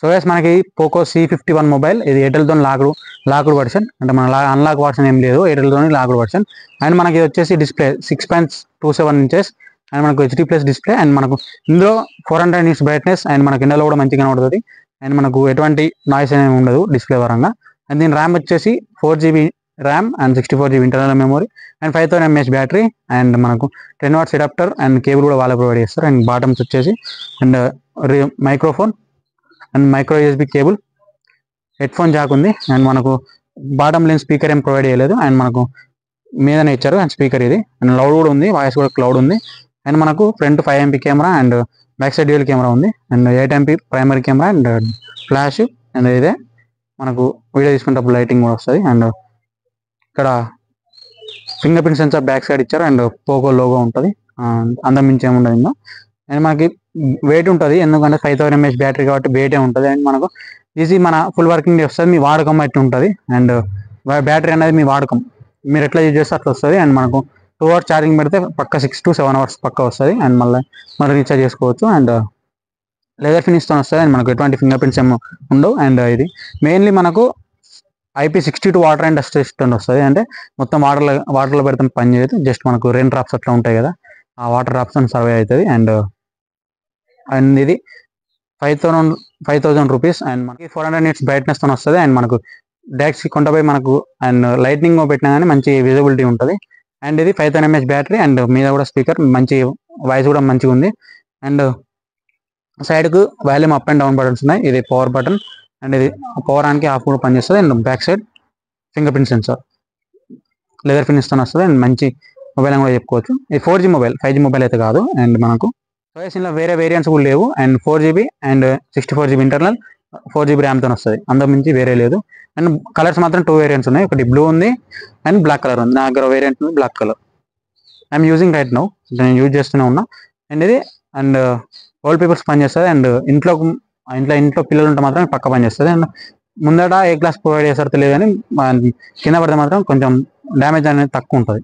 So guys మనకి Poco C51 mobile, ఇది ఎయిర్టెల్తో locked version, అంటే మన అన్లాక్ వర్షన్ ఏం లేదు, ఎయిర్టెల్తో లాక్డ్ వర్షన్. అండ్ మనకి ఇది వచ్చేసి డిస్ప్లే 6.27 ఇంచెస్ అండ్ మనకు HD+ డిస్ప్లే. అండ్ మనకు ఇందులో 400 nits బ్రైట్నెస్ అండ్ మనకి ఇందులో కూడా మంచిగా కనబడుతుంది. అండ్ మనకు ఎటువంటి నాయిస్ అనేది ఉండదు డిస్ప్లే పరంగా. అండ్ దీని ర్యామ్ వచ్చేసి 4GB RAM and 64GB internal memory and 5000 mAh battery. And మనకు 10 watts అడాప్టర్ అండ్ కేబుల్ కూడా వాళ్ళే ప్రొవైడ్ చేస్తారు. అండ్ బాటమ్స్ వచ్చేసి and microphone and micro USB cable, headphone jack ఉంది. అండ్ మనకు బాటమ్ లెన్స్ స్పీకర్ ఏం provide చేయలేదు. And మనకు మీదనే ఇచ్చారు అండ్ స్పీకర్ ఇది. అండ్ లౌడ్ కూడా ఉంది, వాయిస్ కూడా క్లౌడ్ ఉంది. అండ్ మనకు front 5MP camera and back side dual camera ఉంది. And 8MP primary camera and flash. And ఇదే మనకు వీడియో తీసుకునేటప్పుడు లైటింగ్ కూడా వస్తుంది. అండ్ ఇక్కడ fingerprint censor back side ఇచ్చారు. అండ్ పోకో లోగో ఉంటుంది, అందం మించి ఏముండదు ఇంకా. అండ్ మనకి వెయిట్ ఉంటుంది, ఎందుకంటే 5000 mAh బ్యాటరీ కాబట్టి వెయిటే ఉంటుంది. అండ్ మనకు ఈజీ మన ఫుల్ వర్కింగ్ డే వస్తుంది, మీ వాడకం అయితే ఉంటుంది. అండ్ బ్యాటరీ అనేది మీ వాడకం, మీరు ఎట్లా యూజ్ చేస్తే అట్లా వస్తుంది. అండ్ మనకు 2 hours ఛార్జింగ్ పెడితే పక్క 6 to 7 hours పక్క వస్తుంది. అండ్ మళ్ళీ మనం రీఛార్జ్ చేసుకోవచ్చు. అండ్ లెదర్ ఫినిష్తో వస్తుంది. అండ్ మనకు ఎటువంటి ఫింగర్ ప్రింట్స్ ఏమో ఉండవు. అండ్ ఇది మెయిన్లీ మనకు IP62 water and dust resistant వస్తుంది. అంటే మొత్తం వాటర్లో పెడితే పని చేయదు, జస్ట్ మనకు రెయిన్ డ్రాప్స్ అట్లా ఉంటాయి కదా, ఆ వాటర్ డ్రాప్స్ సర్వే అవుతుంది. అండ్ ఇది 5,000 రూపీస్. అండ్ మనకి 400 nits బ్రైట్నెస్తో వస్తుంది. అండ్ మనకు డైరెక్ట్ కొండపై మనకు అండ్ లైట్నింగ్ పెట్టినా కానీ మంచి విజిబిలిటీ ఉంటుంది. అండ్ ఇది 5000 mAh బ్యాటరీ అండ్ మీద కూడా స్పీకర్, మంచి వాయిస్ కూడా మంచిగా ఉంది. అండ్ సైడ్కు volume up and down buttons ఉన్నాయి, ఇది పవర్ బటన్. అండ్ ఇది పవర్ ఆన్కి ఆఫ్ కూడా పనిచేస్తుంది. And back side fingerprint sensor, leather ఫినిష్తో వస్తుంది. అండ్ మంచి మొబైల్ అని కూడా చెప్పుకోవచ్చు. ఇది 4G మొబైల్, 5G మొబైల్ అయితే కాదు. అండ్ మనకు ఇందులో వేరే వేరియంట్స్ కూడా లేవు. And 4GB and 64GB internal, 4GB ర్యామ్తో వస్తుంది, అందులో మించి వేరే లేదు. అండ్ కలర్స్ మాత్రం 2 వేరియంట్స్ ఉన్నాయి, ఒకటి బ్లూ ఉంది అండ్ బ్లాక్ కలర్ ఉంది. నా దగ్గర వేరియంట్ ఉంది black colour, I'm using right now, నేను యూజ్ చేస్తూనే ఉన్నా. అండ్ ఇది అండ్ ఓల్డ్ పీపుల్స్ పనిచేస్తుంది. అండ్ ఇంట్లో పిల్లలు ఉంటే మాత్రం పక్క పనిచేస్తుంది. అండ్ ముందట ఏ క్లాస్ ప్రొవైడ్ చేస్తారో తెలియదు, కానీ కింద పడితే మాత్రం కొంచెం డ్యామేజ్ అనేది తక్కువ ఉంటుంది.